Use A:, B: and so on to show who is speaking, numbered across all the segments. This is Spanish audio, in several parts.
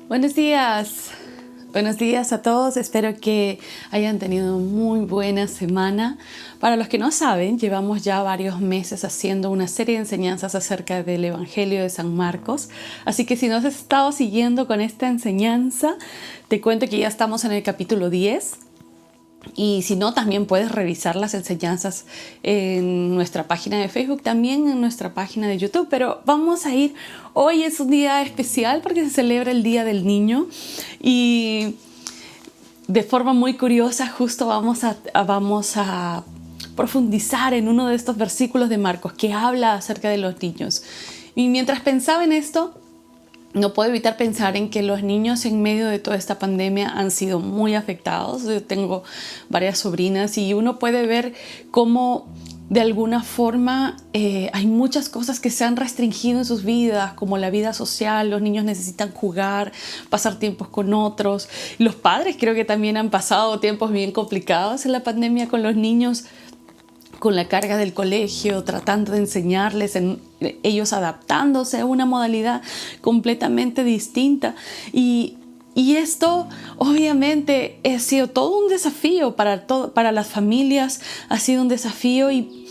A: Buenos días. Buenos días a todos. Espero que hayan tenido muy buena semana. Para los que no saben, llevamos ya varios meses haciendo una serie de enseñanzas acerca del Evangelio de San Marcos. Así que si no has estado siguiendo con esta enseñanza, te cuento que ya estamos en el capítulo 10. Y si no, también puedes revisar las enseñanzas en nuestra página de Facebook, también en nuestra página de YouTube. Pero vamos a ir, hoy es un día especial porque se celebra el Día del Niño. Y de forma muy curiosa, justo vamos a profundizar en uno de estos versículos de Marcos que habla acerca de los niños. Y mientras pensaba en esto, no puedo evitar pensar en que los niños en medio de toda esta pandemia han sido muy afectados. Yo tengo varias sobrinas y uno puede ver cómo de alguna forma hay muchas cosas que se han restringido en sus vidas, como la vida social. Los niños necesitan jugar, pasar tiempos con otros. Los padres creo que también han pasado tiempos bien complicados en la pandemia con los niños, con la carga del colegio, tratando de enseñarles, ellos adaptándose a una modalidad completamente distinta. Y esto obviamente ha sido todo un desafío para las familias, ha sido un desafío y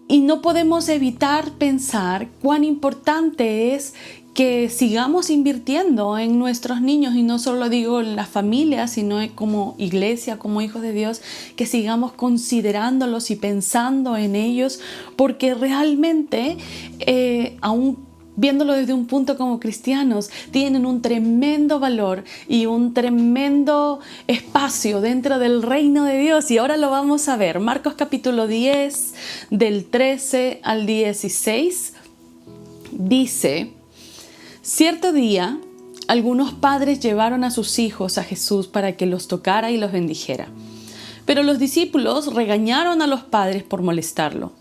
A: no podemos evitar pensar cuán importante es que sigamos invirtiendo en nuestros niños, y no solo digo en las familias, sino como iglesia, como hijos de Dios, que sigamos considerándolos y pensando en ellos, porque realmente, aún viéndolo desde un punto como cristianos, tienen un tremendo valor y un tremendo espacio dentro del reino de Dios. Y ahora lo vamos a ver. Marcos capítulo 10, del 13 al 16, dice: cierto día, algunos padres llevaron a sus hijos a Jesús para que los tocara y los bendijera. Pero los discípulos regañaron a los padres por molestarlo.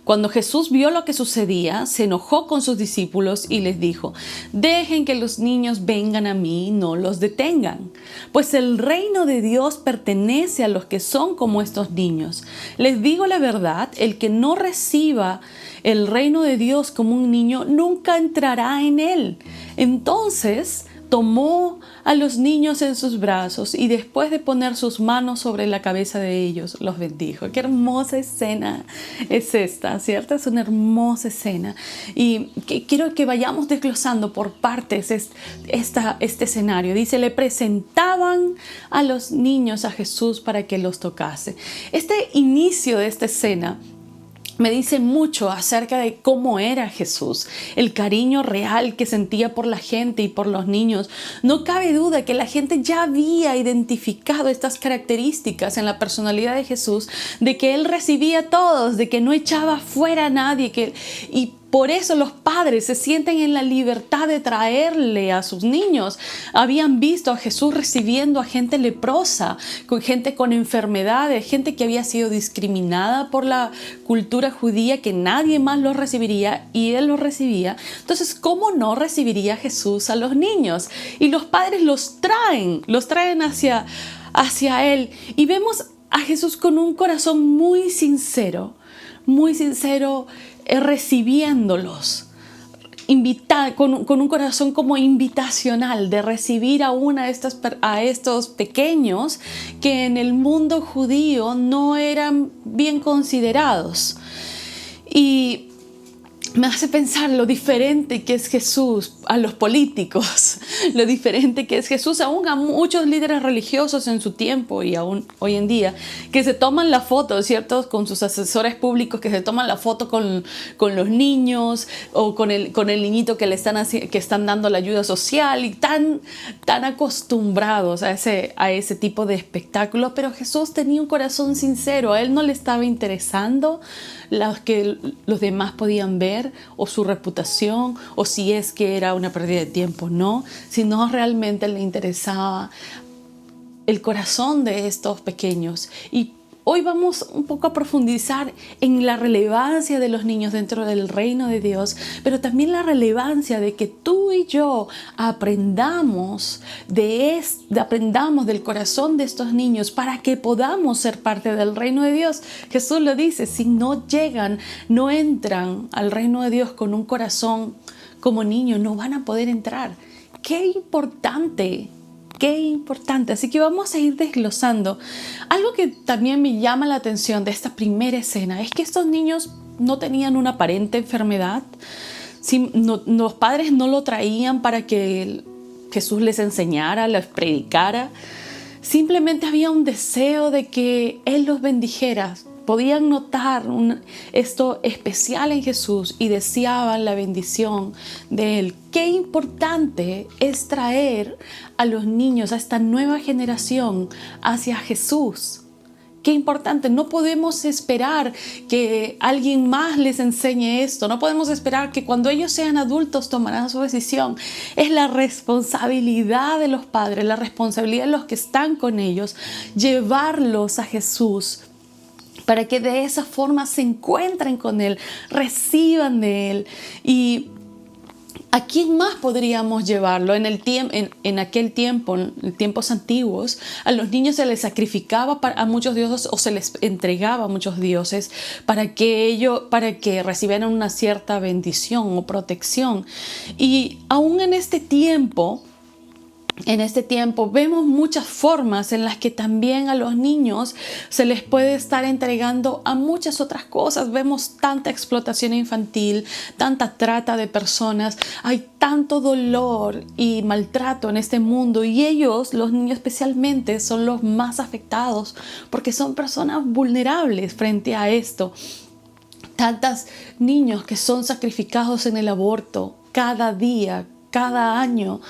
A: Cuando Jesús vio lo que sucedía, se enojó con sus discípulos y les dijo: dejen que los niños vengan a mí, no los detengan, pues el reino de Dios pertenece a los que son como estos niños. Les digo la verdad, el que no reciba el reino de Dios como un niño nunca entrará en él. Entonces tomó a los niños en sus brazos y después de poner sus manos sobre la cabeza de ellos, los bendijo. Qué hermosa escena es esta, ¿cierto? Es una hermosa escena. Y quiero que vayamos desglosando por partes este escenario. Dice: le presentaban a los niños a Jesús para que los tocase. Este inicio de esta escena me dice mucho acerca de cómo era Jesús, el cariño real que sentía por la gente y por los niños. No cabe duda que la gente ya había identificado estas características en la personalidad de Jesús, de que Él recibía a todos, de que no echaba fuera a nadie, y por eso los padres se sienten en la libertad de traerle a sus niños. Habían visto a Jesús recibiendo a gente leprosa, con gente con enfermedades, gente que había sido discriminada por la cultura judía, que nadie más los recibiría y Él los recibía. Entonces, ¿cómo no recibiría Jesús a los niños? Y los padres los traen hacia Él. Y vemos a Jesús con un corazón muy sincero, recibiéndolos, con un corazón como invitacional de recibir a estos pequeños que en el mundo judío no eran bien considerados. Y me hace pensar lo diferente que es Jesús a los políticos, lo diferente que es Jesús aún a muchos líderes religiosos en su tiempo y aún hoy en día, que se toman la foto, ¿cierto? Con sus asesores públicos, que se toman la foto con los niños o con el niñito que están dando la ayuda social, y tan acostumbrados a ese tipo de espectáculos. Pero Jesús tenía un corazón sincero. A Él no le estaba interesando los que los demás podían ver, o su reputación, o si es que era una pérdida de tiempo, no, sino realmente le interesaba el corazón de estos pequeños. Y hoy vamos un poco a profundizar en la relevancia de los niños dentro del reino de Dios, pero también la relevancia de que tú y yo aprendamos del corazón de estos niños para que podamos ser parte del reino de Dios. Jesús lo dice: si no entran al reino de Dios con un corazón como niño, no van a poder entrar. qué importante. Qué importante. Así que vamos a ir desglosando. Algo que también me llama la atención de esta primera escena es que estos niños no tenían una aparente enfermedad. Sí, los padres no lo traían para que Jesús les enseñara, les predicara. Simplemente había un deseo de que Él los bendijera. Podían notar esto especial en Jesús y deseaban la bendición de Él. Qué importante es traer a los niños, a esta nueva generación, hacia Jesús. Qué importante. No podemos esperar que alguien más les enseñe esto. No podemos esperar que cuando ellos sean adultos tomarán su decisión. Es la responsabilidad de los padres, la responsabilidad de los que están con ellos, llevarlos a Jesús, para que de esa forma se encuentren con Él, reciban de Él. ¿Y a quién más podríamos llevarlo? En aquel tiempo, en tiempos antiguos, a los niños se les sacrificaba a muchos dioses o se les entregaba a muchos dioses para que recibieran una cierta bendición o protección. Y aún en este tiempo vemos muchas formas en las que también a los niños se les puede estar entregando a muchas otras cosas. Vemos tanta explotación infantil, tanta trata de personas, hay tanto dolor y maltrato en este mundo, y ellos, los niños especialmente, son los más afectados porque son personas vulnerables frente a esto. Tantos niños que son sacrificados en el aborto cada día, cada año.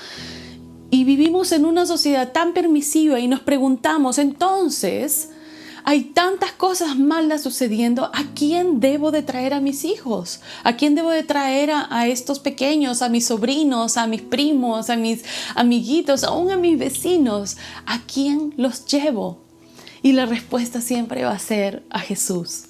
A: Y vivimos en una sociedad tan permisiva y nos preguntamos, entonces, hay tantas cosas malas sucediendo, ¿a quién debo de traer a mis hijos? ¿A quién debo de traer a estos pequeños, a mis sobrinos, a mis primos, a mis amiguitos, aún a mis vecinos? ¿A quién los llevo? Y la respuesta siempre va a ser a Jesús.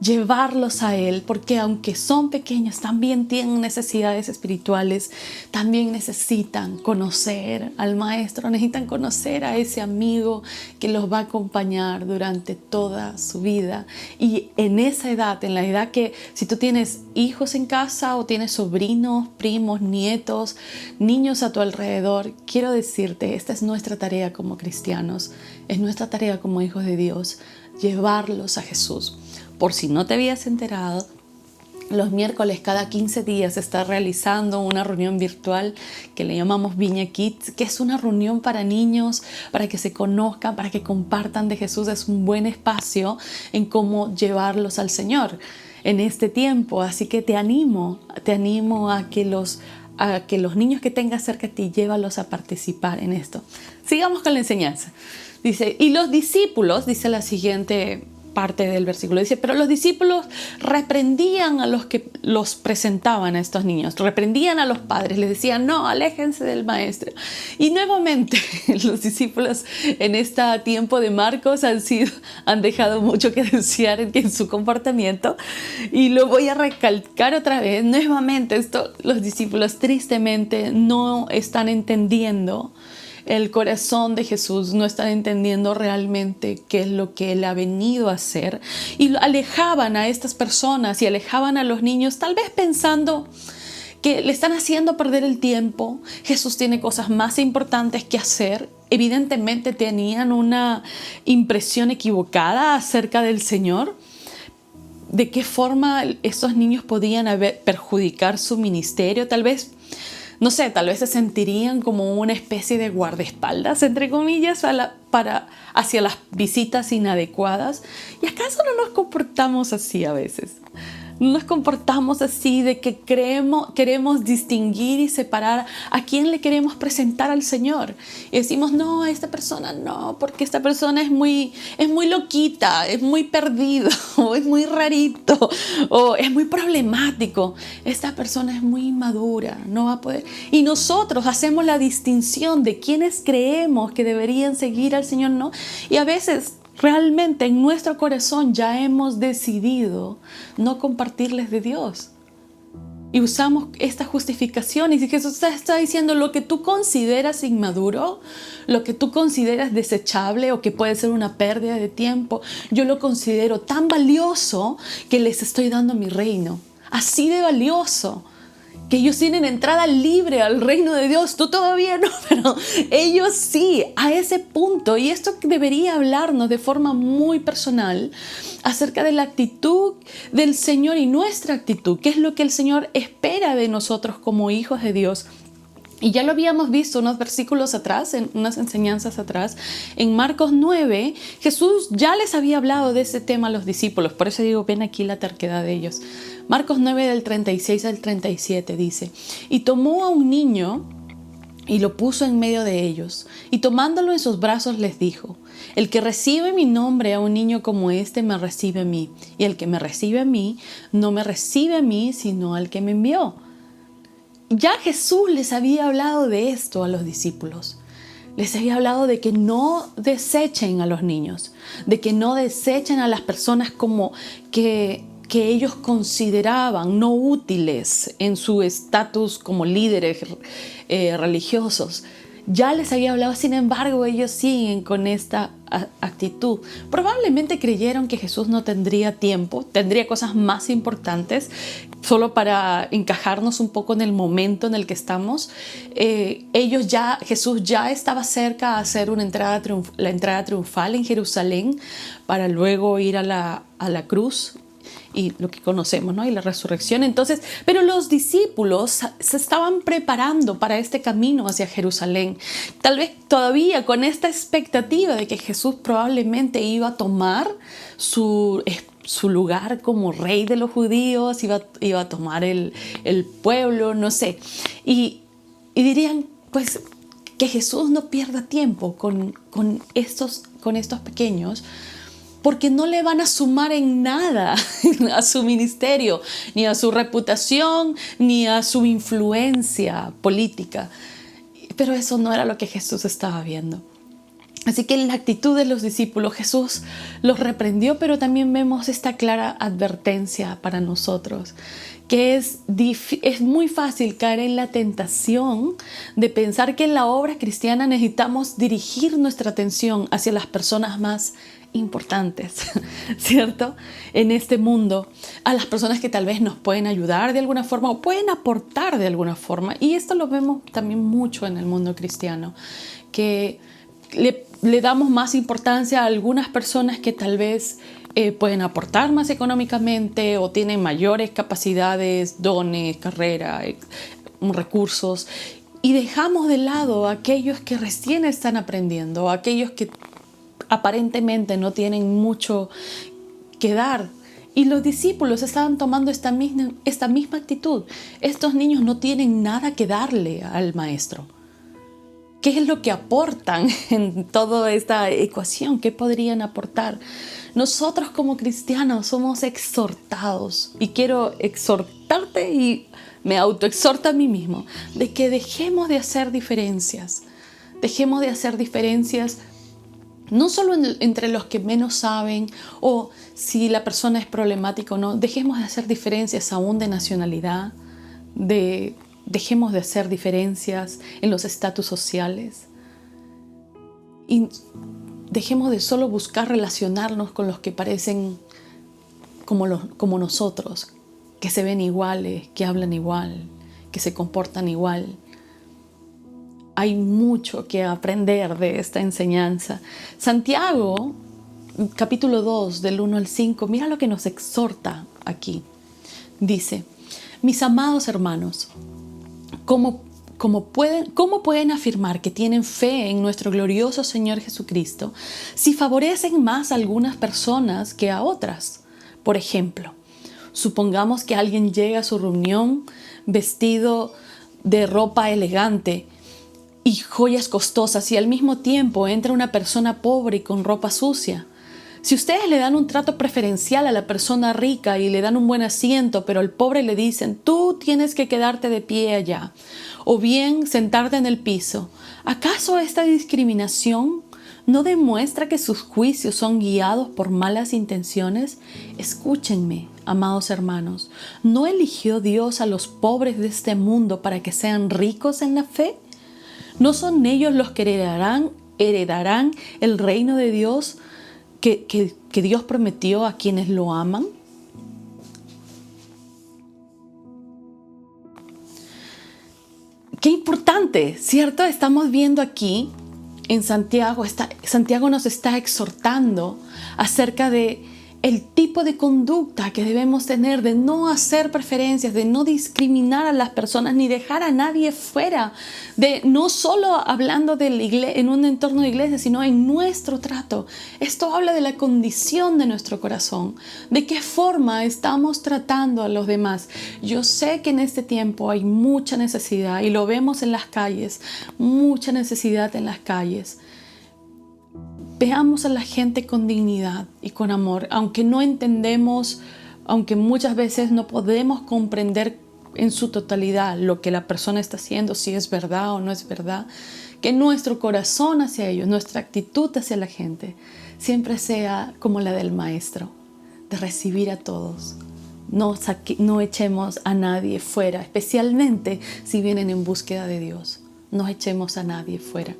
A: Llevarlos a Él, porque aunque son pequeños, también tienen necesidades espirituales, también necesitan conocer al Maestro, necesitan conocer a ese amigo que los va a acompañar durante toda su vida. Y en esa edad, en la edad que si tú tienes hijos en casa o tienes sobrinos, primos, nietos, niños a tu alrededor, quiero decirte, esta es nuestra tarea como cristianos, es nuestra tarea como hijos de Dios, llevarlos a Jesús. Por si no te habías enterado, los miércoles cada 15 días se está realizando una reunión virtual que le llamamos Viña Kids, que es una reunión para niños, para que se conozcan, para que compartan de Jesús. Es un buen espacio en cómo llevarlos al Señor en este tiempo. Así que te animo a que los niños que tengas cerca de ti, llévalos a participar en esto. Sigamos con la enseñanza. Dice, y los discípulos, dice la siguiente parte del versículo, dice, pero los discípulos reprendían a los que los presentaban a estos niños, reprendían a los padres, les decían, no, aléjense del maestro. Y nuevamente los discípulos en este tiempo de Marcos han dejado mucho que desear en su comportamiento, y lo voy a recalcar otra vez, nuevamente los discípulos tristemente no están entendiendo el corazón de Jesús, no están entendiendo realmente qué es lo que Él ha venido a hacer, y alejaban a estas personas y alejaban a los niños, tal vez pensando que le están haciendo perder el tiempo. Jesús tiene cosas más importantes que hacer. Evidentemente tenían una impresión equivocada acerca del Señor. ¿De qué forma estos niños podían perjudicar su ministerio? Tal vez se sentirían como una especie de guardaespaldas, entre comillas, hacia las visitas inadecuadas. ¿Y acaso no nos comportamos así a veces? No nos comportamos así de que queremos distinguir y separar a quién le queremos presentar al Señor. Y decimos, no, a esta persona no, porque esta persona es muy loquita, es muy perdido, o es muy rarito, o es muy problemático. Esta persona es muy inmadura, no va a poder. Y nosotros hacemos la distinción de quienes creemos que deberían seguir al Señor, ¿no? Y a veces realmente en nuestro corazón ya hemos decidido no compartirles de Dios. Y usamos esta justificación. Y si Jesús está diciendo lo que tú consideras inmaduro, lo que tú consideras desechable o que puede ser una pérdida de tiempo, yo lo considero tan valioso que les estoy dando mi reino. Así de valioso que ellos tienen entrada libre al reino de Dios. Tú todavía no, pero ellos sí, a ese punto. Y esto debería hablarnos de forma muy personal acerca de la actitud del Señor y nuestra actitud, qué es lo que el Señor espera de nosotros como hijos de Dios. Y ya lo habíamos visto unos versículos atrás, en unas enseñanzas atrás. En Marcos 9, Jesús ya les había hablado de ese tema a los discípulos. Por eso digo, ven aquí la terquedad de ellos. Marcos 9 del 36 al 37 dice: y tomó a un niño y lo puso en medio de ellos, y tomándolo en sus brazos les dijo: el que recibe mi nombre a un niño como este me recibe a mí, y el que me recibe a mí no me recibe a mí, sino al que me envió. Ya Jesús les había hablado de esto a los discípulos. Les había hablado de que no desechen a los niños, de que no desechen a las personas como que ellos consideraban no útiles en su estatus como líderes religiosos. Ya les había hablado, sin embargo, ellos siguen con esta actitud. Probablemente creyeron que Jesús no tendría tiempo, tendría cosas más importantes, solo para encajarnos un poco en el momento en el que estamos. Jesús ya estaba cerca a hacer la entrada triunfal en Jerusalén para luego ir a la cruz y lo que conocemos, ¿no? Y la resurrección. Entonces, pero los discípulos se estaban preparando para este camino hacia Jerusalén, tal vez todavía con esta expectativa de que Jesús probablemente iba a tomar su lugar como rey de los judíos, iba a tomar el pueblo, no sé. Y dirían, pues, que Jesús no pierda tiempo con estos pequeños, porque no le van a sumar en nada a su ministerio, ni a su reputación, ni a su influencia política. Pero eso no era lo que Jesús estaba viendo. Así que en la actitud de los discípulos, Jesús los reprendió, pero también vemos esta clara advertencia para nosotros, que es muy fácil caer en la tentación de pensar que en la obra cristiana necesitamos dirigir nuestra atención hacia las personas más importantes, ¿cierto? En este mundo, a las personas que tal vez nos pueden ayudar de alguna forma o pueden aportar de alguna forma. Y esto lo vemos también mucho en el mundo cristiano, que le damos más importancia a algunas personas que tal vez pueden aportar más económicamente o tienen mayores capacidades, dones, carrera, recursos, y dejamos de lado a aquellos que recién están aprendiendo, a aquellos que aparentemente no tienen mucho que dar. Y los discípulos estaban tomando esta misma actitud. Estos niños no tienen nada que darle al maestro. ¿Qué es lo que aportan en toda esta ecuación? ¿Qué podrían aportar? Nosotros como cristianos somos exhortados, y quiero exhortarte y me autoexhorto a mí mismo, de que dejemos de hacer diferencias. Dejemos de hacer diferencias no solo entre los que menos saben o si la persona es problemática o no. Dejemos de hacer diferencias aún de nacionalidad, dejemos de hacer diferencias en los estatus sociales y dejemos de solo buscar relacionarnos con los que parecen como nosotros, que se ven iguales, que hablan igual, que se comportan igual. Hay mucho que aprender de esta enseñanza. Santiago, capítulo 2, del 1 al 5, mira lo que nos exhorta aquí. Dice: mis amados hermanos, ¿cómo pueden afirmar que tienen fe en nuestro glorioso Señor Jesucristo si favorecen más a algunas personas que a otras? Por ejemplo, supongamos que alguien llega a su reunión vestido de ropa elegante y joyas costosas, y al mismo tiempo entra una persona pobre y con ropa sucia. Si ustedes le dan un trato preferencial a la persona rica y le dan un buen asiento, pero al pobre le dicen: tú tienes que quedarte de pie allá, o bien sentarte en el piso, ¿acaso esta discriminación no demuestra que sus juicios son guiados por malas intenciones? Escúchenme, amados hermanos, ¿no eligió Dios a los pobres de este mundo para que sean ricos en la fe? ¿No son ellos los que heredarán el reino de Dios que Dios prometió a quienes lo aman? Qué importante, ¿cierto? Estamos viendo aquí en Santiago, Santiago nos está exhortando acerca de el tipo de conducta que debemos tener, de no hacer preferencias, de no discriminar a las personas ni dejar a nadie fuera, de no solo hablando de la iglesia, en un entorno de iglesia, sino en nuestro trato. Esto habla de la condición de nuestro corazón, de qué forma estamos tratando a los demás. Yo sé que en este tiempo hay mucha necesidad y lo vemos en las calles, mucha necesidad en las calles. Veamos a la gente con dignidad y con amor, aunque no entendemos, aunque muchas veces no podemos comprender en su totalidad lo que la persona está haciendo, si es verdad o no es verdad, que nuestro corazón hacia ellos, nuestra actitud hacia la gente, siempre sea como la del maestro, de recibir a todos. No echemos a nadie fuera, especialmente si vienen en búsqueda de Dios. No echemos a nadie fuera.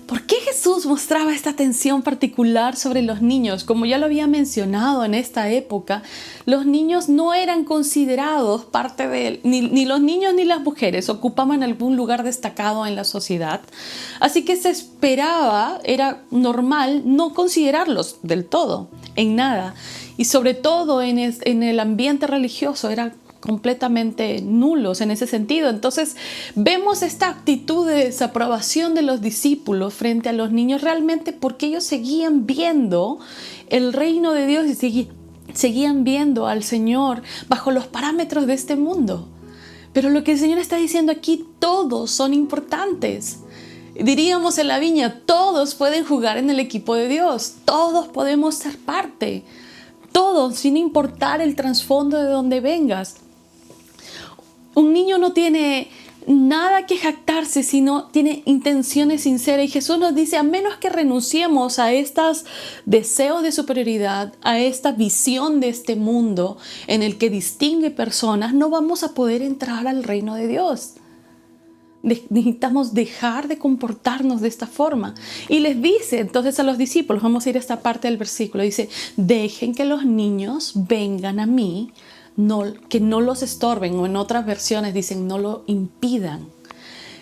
A: ¿Por qué Jesús mostraba esta atención particular sobre los niños? Como ya lo había mencionado, en esta época, los niños no eran considerados parte de ni los niños ni las mujeres ocupaban algún lugar destacado en la sociedad. Así que se esperaba, era normal no considerarlos del todo, en nada. Y sobre todo en el ambiente religioso era completamente nulos en ese sentido. Entonces vemos esta actitud de desaprobación de los discípulos frente a los niños realmente porque ellos seguían viendo el reino de Dios y seguían viendo al Señor bajo los parámetros de este mundo. Pero lo que el Señor está diciendo aquí, todos son importantes. Diríamos en la viña, todos pueden jugar en el equipo de Dios, todos podemos ser parte, todos, sin importar el trasfondo de donde vengas. Un niño no tiene nada que jactarse, sino tiene intenciones sinceras. Y Jesús nos dice, a menos que renunciemos a estos deseos de superioridad, a esta visión de este mundo en el que distingue personas, no vamos a poder entrar al reino de Dios. Necesitamos dejar de comportarnos de esta forma. Y les dice entonces a los discípulos, vamos a ir a esta parte del versículo, dice, dejen que los niños vengan a mí, que no los estorben, o en otras versiones dicen no lo impidan.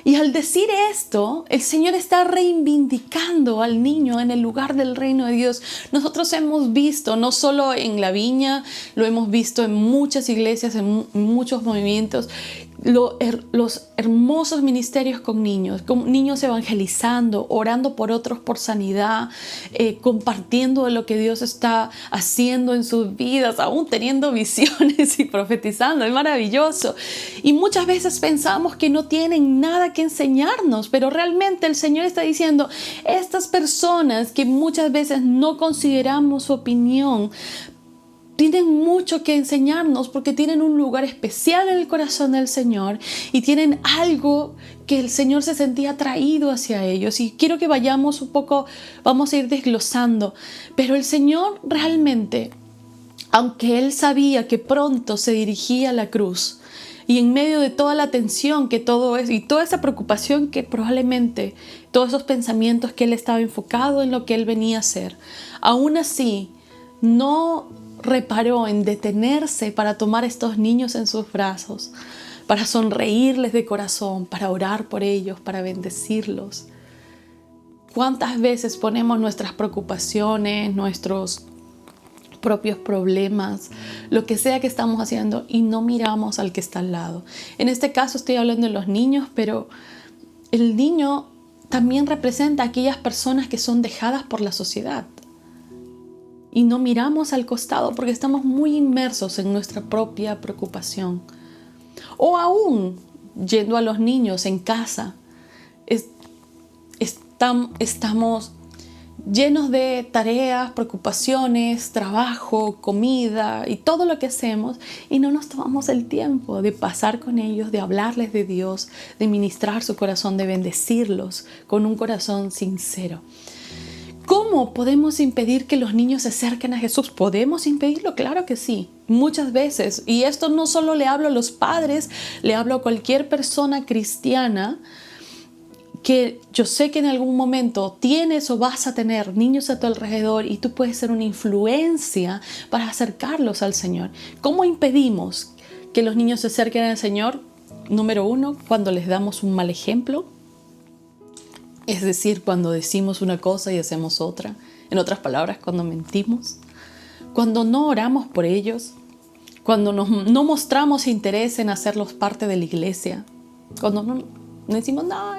A: Y al decir esto, el Señor está reivindicando al niño en el lugar del reino de Dios. Nosotros hemos visto, no solo en la viña, lo hemos visto en muchas iglesias, en muchos movimientos, los hermosos ministerios con niños evangelizando, orando por otros por sanidad, compartiendo de lo que Dios está haciendo en sus vidas, aún teniendo visiones y profetizando. Es maravilloso. Y muchas veces pensamos que no tienen nada que enseñarnos, pero realmente el Señor está diciendo, estas personas que muchas veces no consideramos su opinión, tienen mucho que enseñarnos porque tienen un lugar especial en el corazón del Señor y tienen algo que el Señor se sentía atraído hacia ellos. Y quiero que vayamos un poco, vamos a ir desglosando. Pero el Señor realmente, aunque Él sabía que pronto se dirigía a la cruz, y en medio de toda la tensión que todo es y toda esa preocupación que probablemente, todos esos pensamientos que Él estaba enfocado en lo que Él venía a hacer, aún así no reparó en detenerse para tomar a estos niños en sus brazos, para sonreírles de corazón, para orar por ellos, para bendecirlos. ¿Cuántas veces ponemos nuestras preocupaciones, nuestros propios problemas, lo que sea que estamos haciendo y no miramos al que está al lado? En este caso estoy hablando de los niños, pero el niño también representa a aquellas personas que son dejadas por la sociedad. Y no miramos al costado porque estamos muy inmersos en nuestra propia preocupación. O aún, yendo a los niños en casa, estamos llenos de tareas, preocupaciones, trabajo, comida y todo lo que hacemos y no nos tomamos el tiempo de pasar con ellos, de hablarles de Dios, de ministrar su corazón, de bendecirlos con un corazón sincero. ¿Cómo podemos impedir que los niños se acerquen a Jesús? ¿Podemos impedirlo? Claro que sí, muchas veces. Y esto no solo le hablo a los padres, le hablo a cualquier persona cristiana que yo sé que en algún momento tienes o vas a tener niños a tu alrededor y tú puedes ser una influencia para acercarlos al Señor. ¿Cómo impedimos que los niños se acerquen al Señor? Número 1, cuando les damos un mal ejemplo. Es decir, cuando decimos una cosa y hacemos otra. En otras palabras, cuando mentimos. Cuando no oramos por ellos. Cuando no mostramos interés en hacerlos parte de la iglesia. Cuando no decimos, no,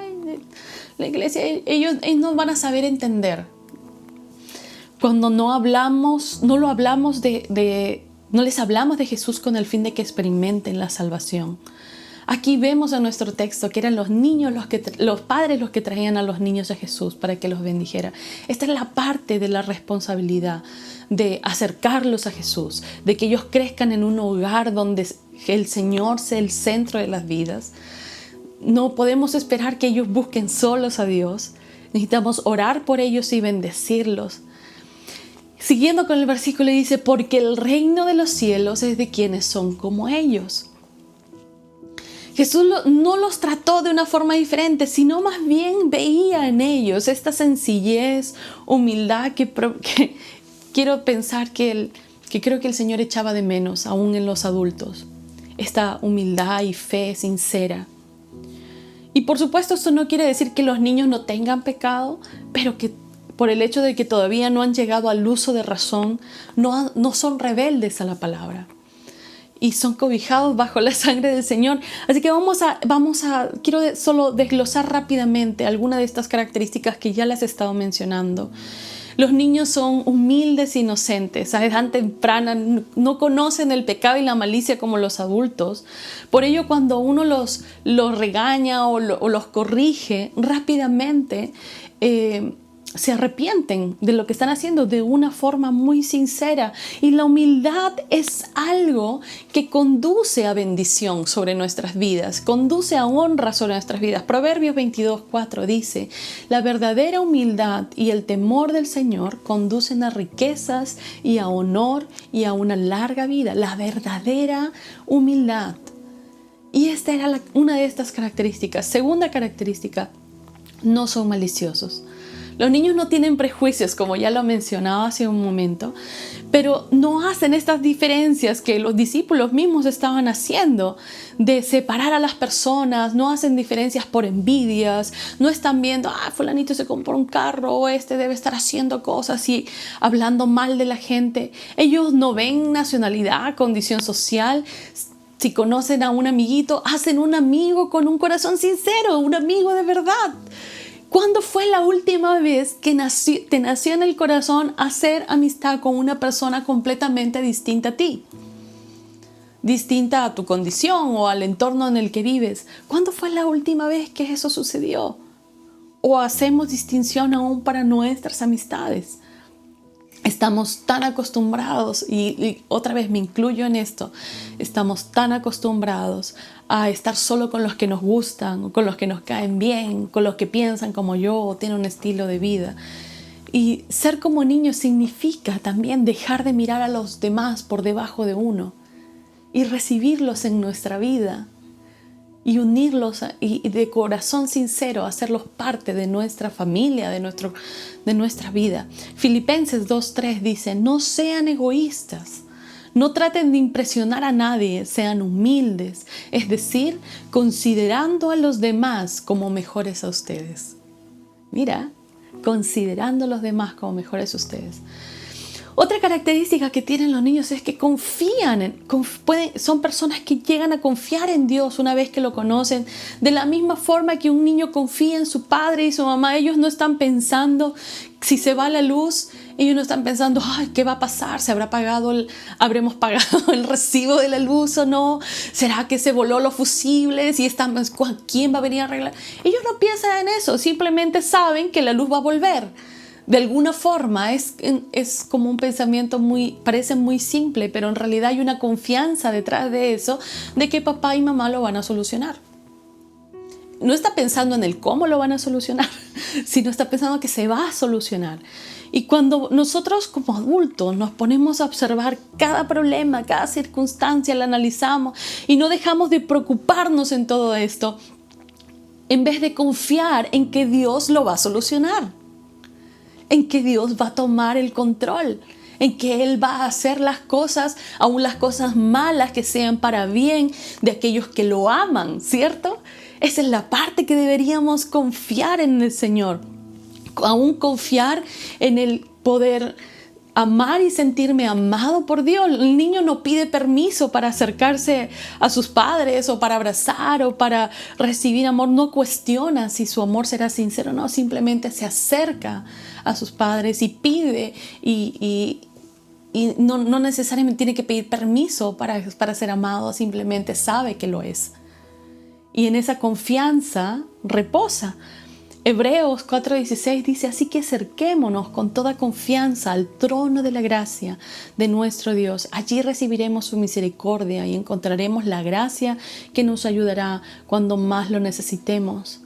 A: la iglesia, ellos no van a saber entender. Cuando no les hablamos de Jesús con el fin de que experimenten la salvación. Aquí vemos en nuestro texto que eran los niños, los padres los que traían a los niños a Jesús para que los bendijera. Esta es la parte de la responsabilidad de acercarlos a Jesús, de que ellos crezcan en un hogar donde el Señor sea el centro de las vidas. No podemos esperar que ellos busquen solos a Dios. Necesitamos orar por ellos y bendecirlos. Siguiendo con el versículo dice, porque el reino de los cielos es de quienes son como ellos. Jesús no los trató de una forma diferente, sino más bien veía en ellos esta sencillez, humildad que quiero pensar que creo que el Señor echaba de menos aún en los adultos. Esta humildad y fe sincera. Y por supuesto esto no quiere decir que los niños no tengan pecado, pero que por el hecho de que todavía no han llegado al uso de razón, no son rebeldes a la palabra. Y son cobijados bajo la sangre del Señor. Así que quiero solo desglosar rápidamente algunas de estas características que ya les he estado mencionando. Los niños son humildes e inocentes, a edad temprana, no conocen el pecado y la malicia como los adultos. Por ello, cuando uno los regaña o los corrige rápidamente, se arrepienten de lo que están haciendo de una forma muy sincera. Y la humildad es algo que conduce a bendición sobre nuestras vidas, conduce a honra sobre nuestras vidas. Proverbios 22:4 dice, la verdadera humildad y el temor del Señor conducen a riquezas y a honor y a una larga vida. La verdadera humildad. Y esta era una de estas características. Segunda característica, no son maliciosos. Los niños no tienen prejuicios, como ya lo mencionaba hace un momento, pero no hacen estas diferencias que los discípulos mismos estaban haciendo de separar a las personas, no hacen diferencias por envidias, no están viendo, fulanito se compró un carro o debe estar haciendo cosas y hablando mal de la gente. Ellos no ven nacionalidad, condición social. Si conocen a un amiguito, hacen un amigo con un corazón sincero, un amigo de verdad. ¿Cuándo fue la última vez que te nació en el corazón hacer amistad con una persona completamente distinta a ti? Distinta a tu condición o al entorno en el que vives. ¿Cuándo fue la última vez que eso sucedió? ¿O hacemos distinción aún para nuestras amistades? Estamos tan acostumbrados, y otra vez me incluyo en esto, estamos tan acostumbrados a estar solo con los que nos gustan, con los que nos caen bien, con los que piensan como yo o tienen un estilo de vida. Y ser como niño significa también dejar de mirar a los demás por debajo de uno y recibirlos en nuestra vida y unirlos y de corazón sincero hacerlos parte de nuestra familia, de nuestra vida. Filipenses 2:3 dice, no sean egoístas, no traten de impresionar a nadie, sean humildes, es decir, considerando a los demás como mejores a ustedes. Mira, considerando a los demás como mejores a ustedes. Otra característica que tienen los niños es que son personas que llegan a confiar en Dios una vez que lo conocen. De la misma forma que un niño confía en su padre y su mamá, ellos no están pensando si se va la luz, ellos no están pensando, ¿qué va a pasar? ¿Habremos pagado el recibo de la luz o no? ¿Será que se voló los fusibles? ¿Quién va a venir a arreglar? Ellos no piensan en eso, simplemente saben que la luz va a volver. De alguna forma es como un pensamiento parece muy simple, pero en realidad hay una confianza detrás de eso, de que papá y mamá lo van a solucionar. No está pensando en el cómo lo van a solucionar, sino está pensando que se va a solucionar. Y cuando nosotros como adultos nos ponemos a observar cada problema, cada circunstancia, la analizamos y no dejamos de preocuparnos en todo esto, en vez de confiar en que Dios lo va a solucionar, en que Dios va a tomar el control, en que Él va a hacer las cosas, aun las cosas malas que sean para bien de aquellos que lo aman, ¿cierto? Esa es la parte que deberíamos confiar en el Señor, aún confiar en el poder amar y sentirme amado por Dios. El niño no pide permiso para acercarse a sus padres o para abrazar o para recibir amor. No cuestiona si su amor será sincero o no. Simplemente se acerca a sus padres y pide y no necesariamente tiene que pedir permiso para ser amado. Simplemente sabe que lo es. Y en esa confianza reposa. Hebreos 4:16 dice, así que acerquémonos con toda confianza al trono de la gracia de nuestro Dios. Allí recibiremos su misericordia y encontraremos la gracia que nos ayudará cuando más lo necesitemos.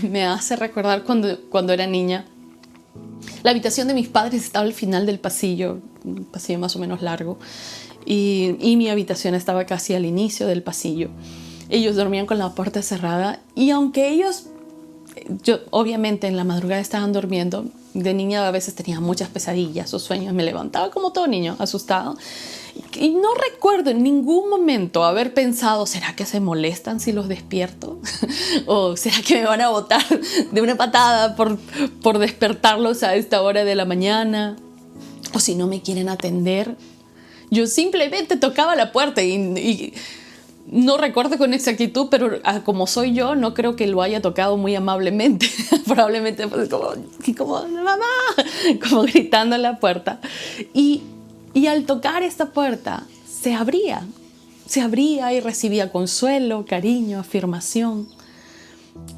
A: Me hace recordar cuando era niña. La habitación de mis padres estaba al final del pasillo, un pasillo más o menos largo, y mi habitación estaba casi al inicio del pasillo. Ellos dormían con la puerta cerrada y aunque yo obviamente en la madrugada estaban durmiendo, de niña a veces tenía muchas pesadillas o sueños, me levantaba como todo niño, asustado. Y no recuerdo en ningún momento haber pensado, ¿será que se molestan si los despierto? ¿O será que me van a botar de una patada por despertarlos a esta hora de la mañana? ¿O si no me quieren atender? Yo simplemente tocaba la puerta y no recuerdo con exactitud, pero como soy yo, no creo que lo haya tocado muy amablemente. Probablemente pues, como mamá, como gritando en la puerta. Y al tocar esta puerta, se abría y recibía consuelo, cariño, afirmación.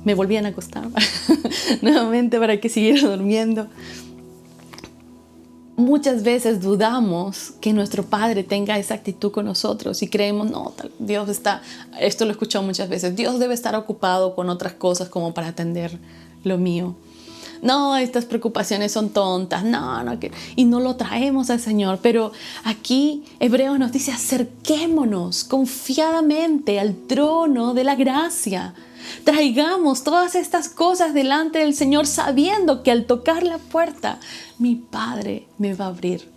A: Me volvían a acostar nuevamente para que siguiera durmiendo. Muchas veces dudamos que nuestro Padre tenga esa actitud con nosotros y creemos, no, Dios está, esto lo he escuchado muchas veces, Dios debe estar ocupado con otras cosas como para atender lo mío. No, estas preocupaciones son tontas, y no lo traemos al Señor. Pero aquí Hebreos nos dice, acerquémonos confiadamente al trono de la gracia. Traigamos todas estas cosas delante del Señor sabiendo que al tocar la puerta, mi Padre me va a abrir.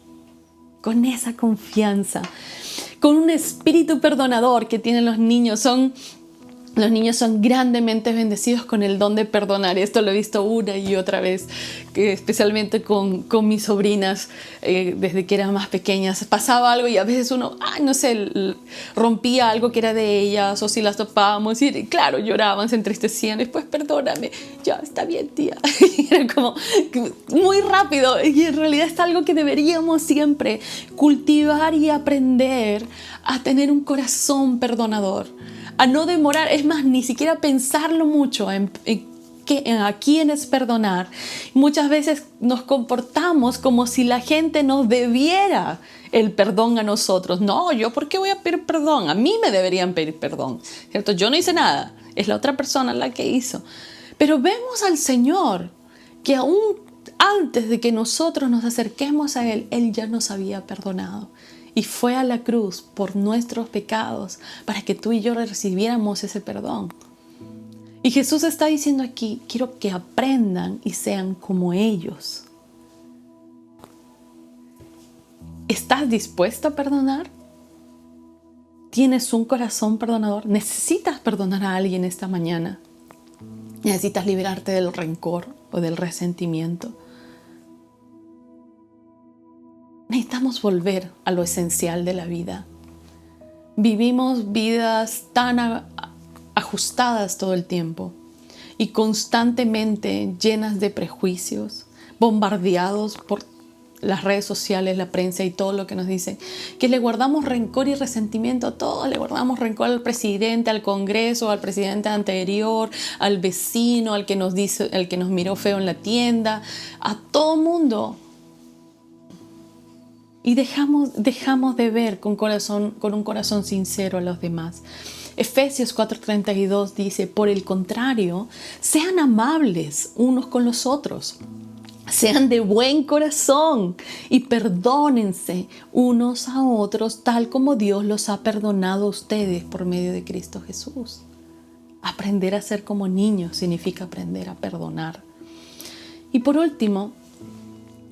A: Con esa confianza, con un espíritu perdonador que tienen los niños. Los niños son grandemente bendecidos con el don de perdonar. Esto lo he visto una y otra vez, especialmente con mis sobrinas, desde que eran más pequeñas. Pasaba algo y a veces uno, rompía algo que era de ellas, o si las topábamos y claro, lloraban, se entristecían. Después, perdóname, ya está bien, tía. Y era como muy rápido. Y en realidad es algo que deberíamos siempre cultivar y aprender a tener un corazón perdonador. A no demorar, es más, ni siquiera pensarlo mucho en a quién es perdonar. Muchas veces nos comportamos como si la gente nos debiera el perdón a nosotros. No, ¿yo por qué voy a pedir perdón? A mí me deberían pedir perdón, ¿cierto? Yo no hice nada, es la otra persona la que hizo. Pero vemos al Señor que aún antes de que nosotros nos acerquemos a Él, Él ya nos había perdonado. Y fue a la cruz por nuestros pecados para que tú y yo recibiéramos ese perdón. Y Jesús está diciendo aquí, quiero que aprendan y sean como ellos. ¿Estás dispuesto a perdonar? ¿Tienes un corazón perdonador? ¿Necesitas perdonar a alguien esta mañana? ¿Necesitas liberarte del rencor o del resentimiento? Necesitamos volver a lo esencial de la vida. Vivimos vidas tan ajustadas todo el tiempo y constantemente llenas de prejuicios, bombardeados por las redes sociales, la prensa y todo lo que nos dicen, que le guardamos rencor y resentimiento a todo. Le guardamos rencor al presidente, al Congreso, al presidente anterior, al vecino, al que nos miró feo en la tienda, a todo mundo. Y dejamos de ver con un corazón sincero a los demás. Efesios 4:32 dice, por el contrario, sean amables unos con los otros. Sean de buen corazón y perdónense unos a otros tal como Dios los ha perdonado a ustedes por medio de Cristo Jesús. Aprender a ser como niños significa aprender a perdonar. Y por último,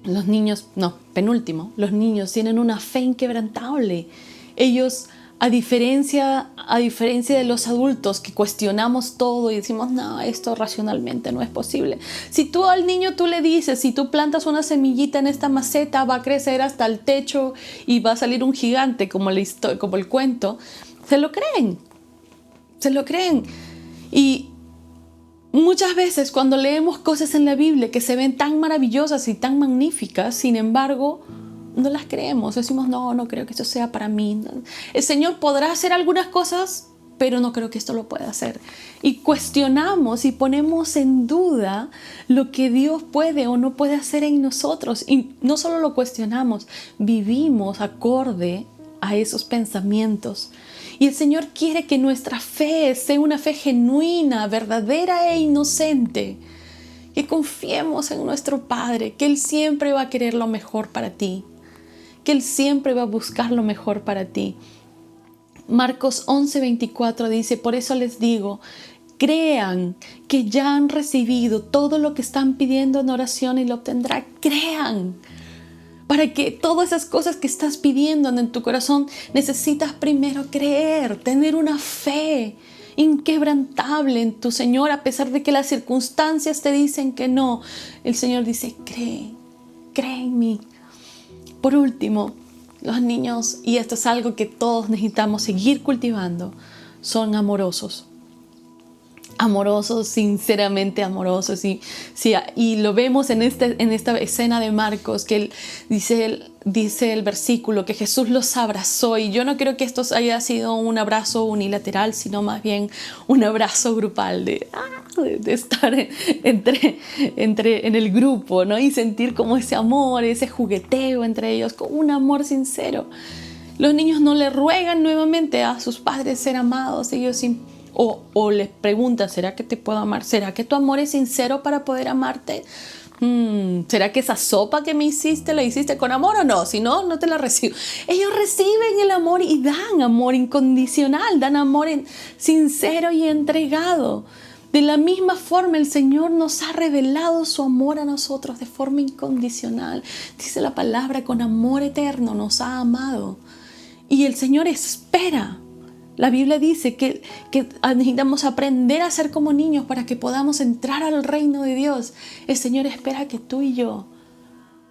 A: Los niños, no, penúltimo, los niños tienen una fe inquebrantable. Ellos, a diferencia de los adultos que cuestionamos todo y decimos, no, esto racionalmente no es posible. Si tú al niño tú le dices, si tú plantas una semillita en esta maceta, va a crecer hasta el techo y va a salir un gigante, como el cuento, se lo creen. Se lo creen. Y muchas veces cuando leemos cosas en la Biblia que se ven tan maravillosas y tan magníficas, sin embargo, no las creemos. Decimos, no creo que esto sea para mí. El Señor podrá hacer algunas cosas, pero no creo que esto lo pueda hacer. Y cuestionamos y ponemos en duda lo que Dios puede o no puede hacer en nosotros. Y no solo lo cuestionamos, vivimos acorde a esos pensamientos. Y el Señor quiere que nuestra fe sea una fe genuina, verdadera e inocente. Que confiemos en nuestro Padre, que Él siempre va a querer lo mejor para ti. Que Él siempre va a buscar lo mejor para ti. Marcos 11:24 dice, por eso les digo, crean que ya han recibido todo lo que están pidiendo en oración y lo obtendrán. Crean. Para que todas esas cosas que estás pidiendo en tu corazón, necesitas primero creer, tener una fe inquebrantable en tu Señor, a pesar de que las circunstancias te dicen que no. El Señor dice, cree en mí. Por último, los niños, y esto es algo que todos necesitamos seguir cultivando, son amorosos. Amorosos, sinceramente amorosos. Y lo vemos en esta escena de Marcos, que dice el versículo que Jesús los abrazó. Y yo no creo que esto haya sido un abrazo unilateral, sino más bien un abrazo grupal de estar en el grupo, ¿no? Y sentir como ese amor, ese jugueteo entre ellos, con un amor sincero. Los niños no le ruegan nuevamente a sus padres ser amados. Ellos o les preguntan, ¿será que te puedo amar? ¿Será que tu amor es sincero para poder amarte? ¿Será que esa sopa que me hiciste, la hiciste con amor o no? Si no, no te la recibo. Ellos reciben el amor y dan amor incondicional, dan amor sincero y entregado. De la misma forma, el Señor nos ha revelado su amor a nosotros de forma incondicional. Dice la palabra, con amor eterno nos ha amado. Y el Señor espera. La Biblia dice que necesitamos aprender a ser como niños para que podamos entrar al reino de Dios. El Señor espera que tú y yo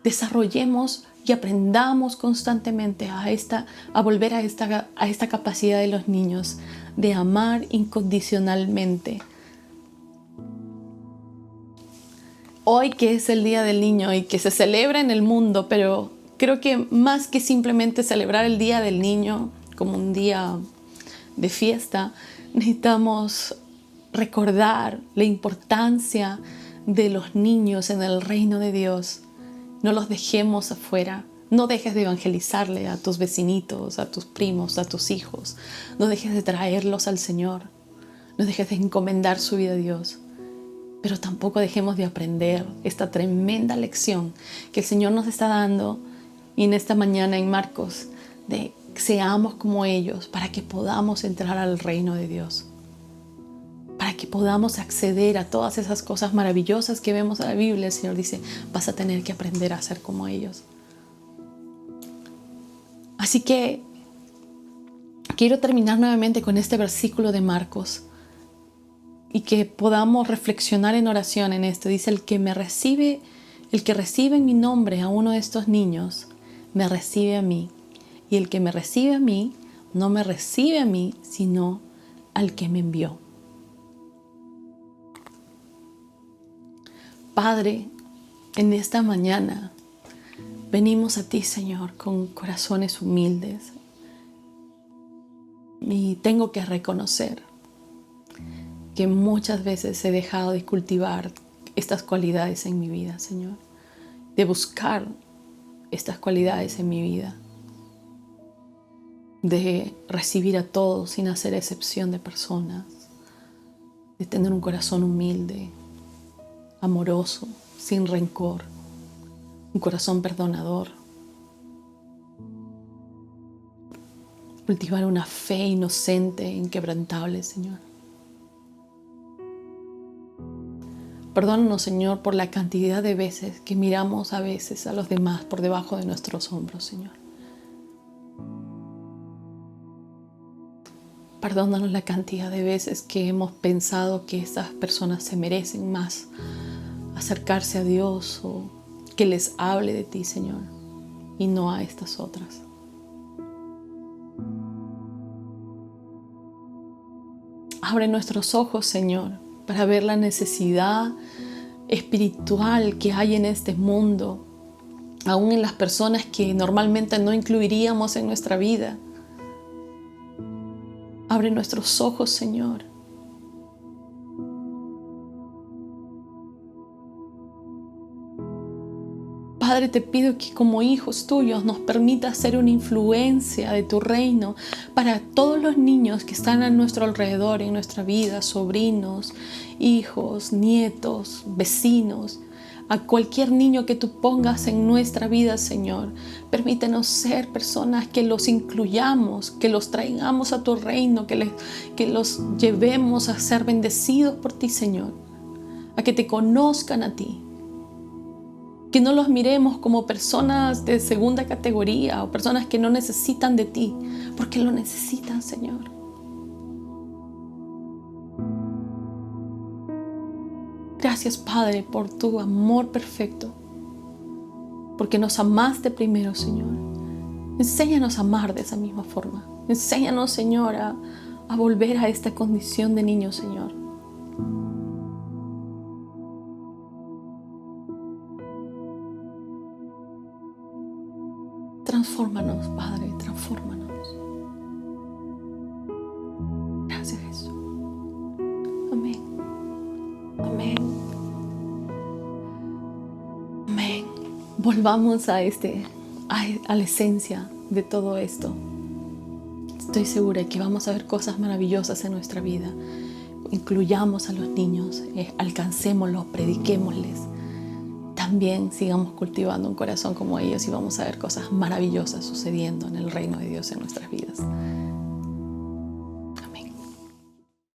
A: desarrollemos y aprendamos constantemente a volver a esta capacidad de los niños de amar incondicionalmente. Hoy, que es el Día del Niño y que se celebra en el mundo, pero creo que más que simplemente celebrar el Día del Niño como un día de fiesta, necesitamos recordar la importancia de los niños en el reino de Dios. No los dejemos afuera. No dejes de evangelizarle a tus vecinitos, a tus primos, a tus hijos. No dejes de traerlos al Señor. No dejes de encomendar su vida a Dios. Pero tampoco dejemos de aprender esta tremenda lección que el Señor nos está dando, y en esta mañana en Marcos, de seamos como ellos para que podamos entrar al reino de Dios, para que podamos acceder a todas esas cosas maravillosas que vemos en la Biblia. El Señor dice, vas a tener que aprender a ser como ellos. Así que quiero terminar nuevamente con este versículo de Marcos y que podamos reflexionar en oración en esto. Dice, el que recibe en mi nombre a uno de estos niños, me recibe a mí. Y el que me recibe a mí, no me recibe a mí, sino al que me envió. Padre, en esta mañana venimos a ti, Señor, con corazones humildes. Y tengo que reconocer que muchas veces he dejado de cultivar estas cualidades en mi vida, Señor. De buscar estas cualidades en mi vida. De recibir a todos sin hacer excepción de personas, de tener un corazón humilde, amoroso, sin rencor, un corazón perdonador, cultivar una fe inocente, inquebrantable, Señor. Perdónanos, Señor, por la cantidad de veces que miramos a veces a los demás por debajo de nuestros hombros, Señor. Perdónanos la cantidad de veces que hemos pensado que estas personas se merecen más acercarse a Dios o que les hable de ti, Señor, y no a estas otras. Abre nuestros ojos, Señor, para ver la necesidad espiritual que hay en este mundo, aún en las personas que normalmente no incluiríamos en nuestra vida. Abre nuestros ojos, Señor. Padre, te pido que como hijos tuyos nos permitas ser una influencia de tu reino para todos los niños que están a nuestro alrededor en nuestra vida, sobrinos, hijos, nietos, vecinos, a cualquier niño que tú pongas en nuestra vida, Señor. Permítenos ser personas que los incluyamos, que los traigamos a tu reino, que los llevemos a ser bendecidos por ti, Señor, a que te conozcan a ti. Que no los miremos como personas de segunda categoría o personas que no necesitan de ti, porque lo necesitan, Señor. Gracias, Padre, por tu amor perfecto, porque nos amaste primero, Señor. Enséñanos a amar de esa misma forma. Enséñanos, Señor, a volver a esta condición de niño, Señor. Transfórmanos, Padre, transfórmanos. Gracias, Jesús. Amén. Amén. Amén. Volvamos a la esencia de todo esto. Estoy segura que vamos a ver cosas maravillosas en nuestra vida. Incluyamos a los niños, alcancémoslos, prediquémosles. También sigamos cultivando un corazón como ellos y vamos a ver cosas maravillosas sucediendo en el reino de Dios en nuestras vidas.